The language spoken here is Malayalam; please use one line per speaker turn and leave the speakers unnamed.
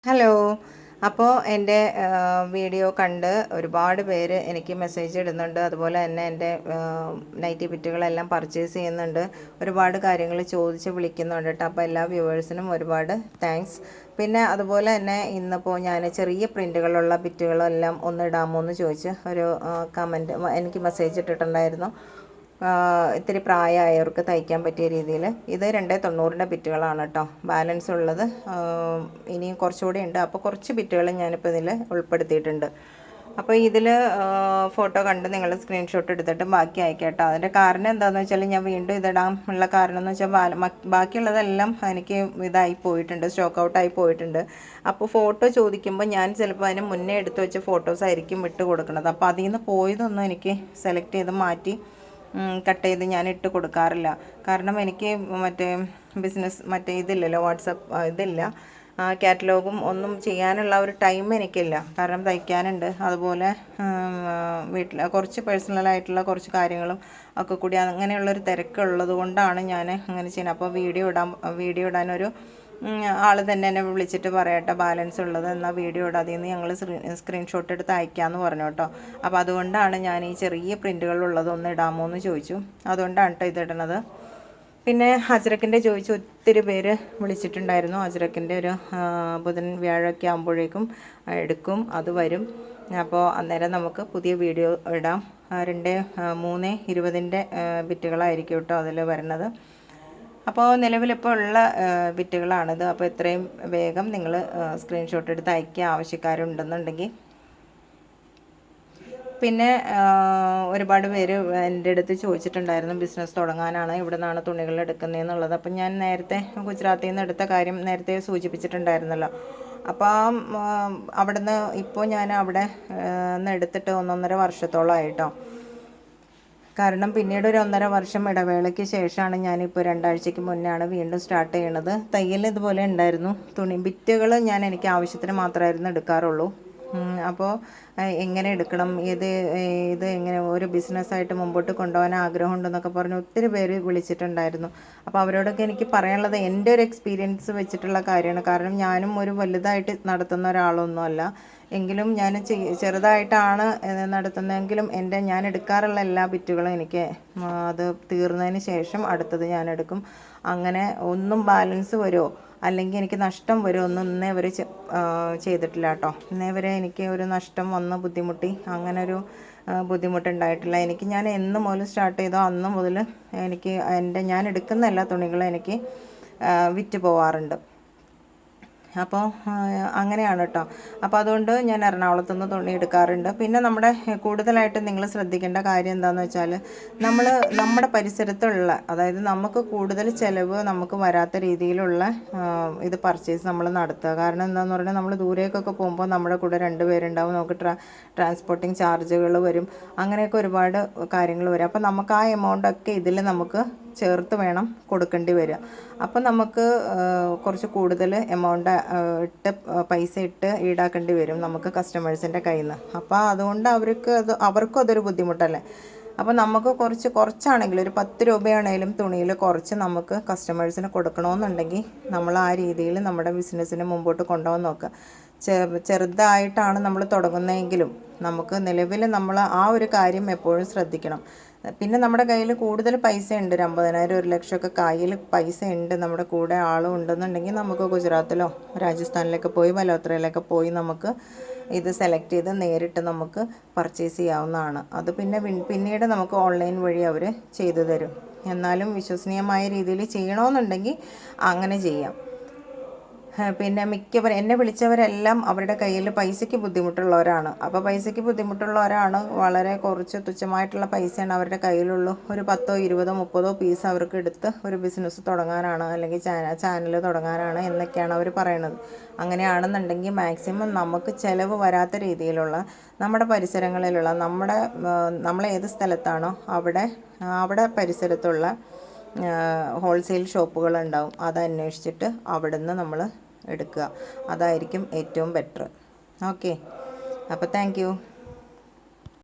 ഹലോ. അപ്പോൾ എൻ്റെ വീഡിയോ കണ്ട് ഒരുപാട് പേര് എനിക്ക് മെസ്സേജ് ഇടുന്നുണ്ട്. അതുപോലെ തന്നെ എൻ്റെ നൈറ്റി ബിറ്റുകളെല്ലാം പർച്ചേസ് ചെയ്യുന്നുണ്ട്. ഒരുപാട് കാര്യങ്ങൾ ചോദിച്ച് വിളിക്കുന്നുണ്ട് കേട്ടോ. അപ്പോൾ എല്ലാ വ്യൂവേഴ്സിനും ഒരുപാട് താങ്ക്സ്. പിന്നെ അതുപോലെ തന്നെ ഇന്നിപ്പോൾ ഞാൻ ചെറിയ പ്രിൻറ്റുകളുള്ള ബിറ്റുകളെല്ലാം ഒന്ന് ഇടാമോ എന്ന് ചോദിച്ച് ഒരു കമൻറ്റ് എനിക്ക് മെസ്സേജ് ഇട്ടിട്ടുണ്ടായിരുന്നു. ഇത്തിരി പ്രായമായവർക്ക് തയ്ക്കാൻ പറ്റിയ രീതിയിൽ. ഇത് 290ൻ്റെ ബിറ്റുകളാണ് കേട്ടോ. ബാലൻസ് ഉള്ളത് ഇനിയും കുറച്ചുകൂടി ഉണ്ട്. അപ്പോൾ കുറച്ച് ബിറ്റുകൾ ഞാനിപ്പോൾ ഇതിൽ ഉൾപ്പെടുത്തിയിട്ടുണ്ട്. അപ്പോൾ ഇതിൽ ഫോട്ടോ കണ്ട് നിങ്ങൾ സ്ക്രീൻഷോട്ട് എടുത്തിട്ട് ബാക്കി അയക്കാം കേട്ടോ. അതിൻ്റെ കാരണം എന്താണെന്ന് വെച്ചാൽ ഞാൻ വീണ്ടും ഇതിടാൻ ഉള്ള കാരണം എന്ന് വെച്ചാൽ ബാക്കിയുള്ളതെല്ലാം എനിക്ക് ഇതായി പോയിട്ടുണ്ട്, സ്റ്റോക്ക് ഔട്ടായി പോയിട്ടുണ്ട്. അപ്പോൾ ഫോട്ടോ ചോദിക്കുമ്പോൾ ഞാൻ ചിലപ്പോൾ അതിന് മുന്നേ എടുത്ത് വെച്ച ഫോട്ടോസ് ആയിരിക്കും ഇട്ട് കൊടുക്കുന്നത്. അപ്പോൾ അതിൽ നിന്ന് പോയതൊന്നും എനിക്ക് സെലക്ട് ചെയ്ത് മാറ്റി കട്ട് ചെയ്ത് ഞാൻ ഇട്ട് കൊടുക്കാറില്ല. കാരണം എനിക്ക് മറ്റേ ഇതില്ലല്ലോ, വാട്സപ്പ് ഇതില്ല, കാറ്റലോഗും ഒന്നും ചെയ്യാനുള്ള ഒരു ടൈം എനിക്കില്ല. കാരണം തയ്ക്കാനുണ്ട്, അതുപോലെ വീട്ടിൽ കുറച്ച് പേഴ്സണലായിട്ടുള്ള കുറച്ച് കാര്യങ്ങളും ഒക്കെ കൂടി അങ്ങനെയുള്ളൊരു തിരക്കുള്ളത് കൊണ്ടാണ് ഞാൻ അങ്ങനെ ചെയ്യുന്നത്. അപ്പോൾ വീഡിയോ ഇടാനൊരു ആൾ തന്നെ എന്നെ വിളിച്ചിട്ട് പറയട്ടെ ബാലൻസ് ഉള്ളത് എന്നാൽ വീഡിയോ ഇടാം, അതിൽ നിന്ന് ഞങ്ങൾ സ്ക്രീൻഷോട്ട് എടുത്ത് അയക്കാമെന്ന് പറഞ്ഞു കേട്ടോ. അപ്പോൾ അതുകൊണ്ടാണ് ഞാൻ ഈ ചെറിയ പ്രിൻറ്റുകളുള്ളത് ഒന്ന് ഇടാമോ എന്ന് ചോദിച്ചു. അതുകൊണ്ടാണ് കേട്ടോ ഇതിടുന്നത്. പിന്നെ അജ്രക്കിൻ്റെ ചോദിച്ച് ഒത്തിരി പേര് വിളിച്ചിട്ടുണ്ടായിരുന്നു. അജ്രക്കിൻ്റെ ഒരു ബുധൻ വ്യാഴമൊക്കെ ആകുമ്പോഴേക്കും എടുക്കും, അത് വരും. അപ്പോൾ അന്നേരം നമുക്ക് പുതിയ വീഡിയോ ഇടാം. 2/3/20ൻ്റെ ബിറ്റുകളായിരിക്കും കേട്ടോ അതിൽ വരുന്നത്. അപ്പോൾ നിലവിലിപ്പോൾ ഉള്ള ബിറ്റുകളാണിത്. അപ്പോൾ എത്രയും വേഗം നിങ്ങൾ സ്ക്രീൻഷോട്ട് എടുത്ത് അയക്കുക ആവശ്യക്കാരുണ്ടെന്നുണ്ടെങ്കിൽ. പിന്നെ ഒരുപാട് പേര് എൻ്റെ അടുത്ത് ചോദിച്ചിട്ടുണ്ടായിരുന്നു ബിസിനസ് തുടങ്ങാനാണ് ഇവിടെ നിന്നാണ് തുണികൾ എടുക്കുന്നതെന്നുള്ളത്. അപ്പം ഞാൻ നേരത്തെ ഗുജറാത്തിൽ നിന്ന് എടുത്ത കാര്യം നേരത്തെ സൂചിപ്പിച്ചിട്ടുണ്ടായിരുന്നല്ലോ. അപ്പോൾ അവിടുന്ന് ഇപ്പോൾ ഞാൻ അവിടെ നിന്ന് എടുത്തിട്ട് 1.5 വർഷത്തോളമായിട്ടോ. കാരണം പിന്നീട് ഒരു 1.5 വർഷം ഇടവേളയ്ക്ക് ശേഷമാണ് ഞാനിപ്പോൾ 2 ആഴ്ചയ്ക്ക് മുന്നെയാണ് വീണ്ടും സ്റ്റാർട്ട് ചെയ്യണത്. തയ്യൽ ഇതുപോലെ ഉണ്ടായിരുന്നു. ബിറ്റുകൾ എനിക്ക് ആവശ്യത്തിന് മാത്രമായിരുന്നു എടുക്കാറുള്ളൂ. അപ്പോൾ എങ്ങനെ എടുക്കണം, ഇത് എങ്ങനെ ഒരു ബിസിനസ്സായിട്ട് മുമ്പോട്ട് കൊണ്ടുപോകാൻ ആഗ്രഹമുണ്ടെന്നൊക്കെ പറഞ്ഞ് ഒത്തിരി പേര് വിളിച്ചിട്ടുണ്ടായിരുന്നു. അപ്പോൾ അവരോടൊക്കെ എനിക്ക് പറയാനുള്ളത് എൻ്റെ ഒരു എക്സ്പീരിയൻസ് വെച്ചിട്ടുള്ള കാര്യമാണ്. കാരണം ഞാനും ഒരു വലുതായിട്ട് നടത്തുന്ന ഒരാളൊന്നുമല്ല, എങ്കിലും ഞാൻ ചെറുതായിട്ടാണ് നടത്തുന്നതെങ്കിലും ഞാൻ എടുക്കാറുള്ള എല്ലാ ബിറ്റുകളും എനിക്ക് അത് തീർന്നതിന് ശേഷം അടുത്തത് ഞാൻ എടുക്കും. അങ്ങനെ ഒന്നും ബാലൻസ് വരുമോ അല്ലെങ്കിൽ എനിക്ക് നഷ്ടം വരുമോ ഒന്നും ഇന്നേ വരെ ചെയ്തിട്ടില്ല കേട്ടോ. ഇന്നേ വരെ എനിക്ക് ഒരു നഷ്ടം വന്ന് ബുദ്ധിമുട്ടി അങ്ങനെ ഒരു ബുദ്ധിമുട്ടുണ്ടായിട്ടില്ല. ഞാൻ എന്ന് മുതൽ സ്റ്റാർട്ട് ചെയ്തോ അന്ന് മുതൽ ഞാൻ എടുക്കുന്ന എല്ലാ തുണികളും എനിക്ക് വിറ്റ് പോവാറുണ്ട്. അപ്പോൾ അങ്ങനെയാണ് കേട്ടോ. അപ്പോൾ അതുകൊണ്ട് ഞാൻ എറണാകുളത്തു നിന്ന് തുണി എടുക്കാറുണ്ട്. പിന്നെ നമ്മുടെ കൂടുതലായിട്ട് നിങ്ങൾ ശ്രദ്ധിക്കേണ്ട കാര്യം എന്താണെന്ന് വെച്ചാൽ നമ്മുടെ പരിസരത്തുള്ള, അതായത് നമുക്ക് കൂടുതൽ ചിലവ് നമുക്ക് വരാത്ത രീതിയിലുള്ള ഇത് പർച്ചേസ് നമ്മൾ നടത്തുക. കാരണം എന്താണെന്ന് പറഞ്ഞാൽ നമ്മൾ ദൂരേക്കൊക്കെ പോകുമ്പോൾ നമ്മുടെ കൂടെ 2 പേരുണ്ടാവും, നമുക്ക് ട്രാൻസ്പോർട്ടിങ് ചാർജുകൾ വരും, അങ്ങനെയൊക്കെ ഒരുപാട് കാര്യങ്ങൾ വരും. അപ്പോൾ നമുക്ക് ആ എമൗണ്ടൊക്കെ ഇതിൽ നമുക്ക് ചേർത്ത് വേണം കൊടുക്കേണ്ടി വരിക. അപ്പം നമുക്ക് കുറച്ച് കൂടുതൽ എമൗണ്ട് പൈസ ഇട്ട് ഈടാക്കേണ്ടി വരും നമുക്ക് കസ്റ്റമേഴ്സിൻ്റെ കയ്യിൽ നിന്ന്. അപ്പോൾ അതുകൊണ്ട് അവർക്കും അതൊരു ബുദ്ധിമുട്ടല്ലേ. അപ്പോൾ നമുക്ക് കുറച്ചാണെങ്കിലും ഒരു 10 രൂപയാണെങ്കിലും തുണിയിൽ കുറച്ച് നമുക്ക് കസ്റ്റമേഴ്സിന് കൊടുക്കണമെന്നുണ്ടെങ്കിൽ നമ്മൾ ആ രീതിയിൽ നമ്മുടെ ബിസിനസ്സിനെ മുമ്പോട്ട് കൊണ്ടുപോകാൻ നോക്കുക. ചെറുതായിട്ടാണ് നമ്മൾ തുടങ്ങുന്നതെങ്കിലും നമുക്ക് നിലവിൽ നമ്മൾ ആ ഒരു കാര്യം എപ്പോഴും ശ്രദ്ധിക്കണം. പിന്നെ നമ്മുടെ കയ്യിൽ കൂടുതൽ പൈസ ഉണ്ട്, 50,000 1 ലക്ഷമൊക്കെ കയ്യിൽ പൈസ ഉണ്ട്, നമ്മുടെ കൂടെ ആളും ഉണ്ടെന്നുണ്ടെങ്കിൽ നമുക്ക് ഗുജറാത്തിലോ രാജസ്ഥാനിലൊക്കെ പോയി ബലോത്രയിലൊക്കെ പോയി നമുക്ക് ഇത് സെലക്ട് ചെയ്ത് നേരിട്ട് നമുക്ക് പർച്ചേസ് ചെയ്യാവുന്നതാണ്. അത് പിന്നീട് നമുക്ക് ഓൺലൈൻ വഴി അവർ ചെയ്തു തരും. എന്നാലും വിശ്വസനീയമായ രീതിയിൽ ചെയ്യണമെന്നുണ്ടെങ്കിൽ അങ്ങനെ ചെയ്യാം. പിന്നെ മിക്കവരും എന്നെ വിളിച്ചവരെല്ലാം അവരുടെ കയ്യിൽ പൈസയ്ക്ക് ബുദ്ധിമുട്ടുള്ളവരാണ്. അപ്പോൾ പൈസയ്ക്ക് ബുദ്ധിമുട്ടുള്ളവരാണ്, വളരെ കുറച്ച് തുച്ഛമായിട്ടുള്ള പൈസയാണ് അവരുടെ കയ്യിലുള്ളൂ. ഒരു 10, 20, 30 പീസ് അവർക്ക് എടുത്ത് ഒരു ബിസിനസ് തുടങ്ങാനാണ് അല്ലെങ്കിൽ ചാനൽ തുടങ്ങാനാണ് എന്നൊക്കെയാണ് അവർ പറയണത്. അങ്ങനെയാണെന്നുണ്ടെങ്കിൽ മാക്സിമം നമുക്ക് ചിലവ് വരാത്ത രീതിയിലുള്ള നമ്മുടെ പരിസരങ്ങളിലുള്ള നമ്മൾ ഏത് സ്ഥലത്താണോ അവിടെ പരിസരത്തുള്ള ഹോൾസെയിൽ ഷോപ്പുകളുണ്ടാവും, അത് അന്വേഷിച്ചിട്ട് അവിടെ നിന്ന് നമ്മൾ എടുക്കുക. അതായിരിക്കും ഏറ്റവും ബെറ്റർ. ഓക്കെ, അപ്പോൾ താങ്ക് യു.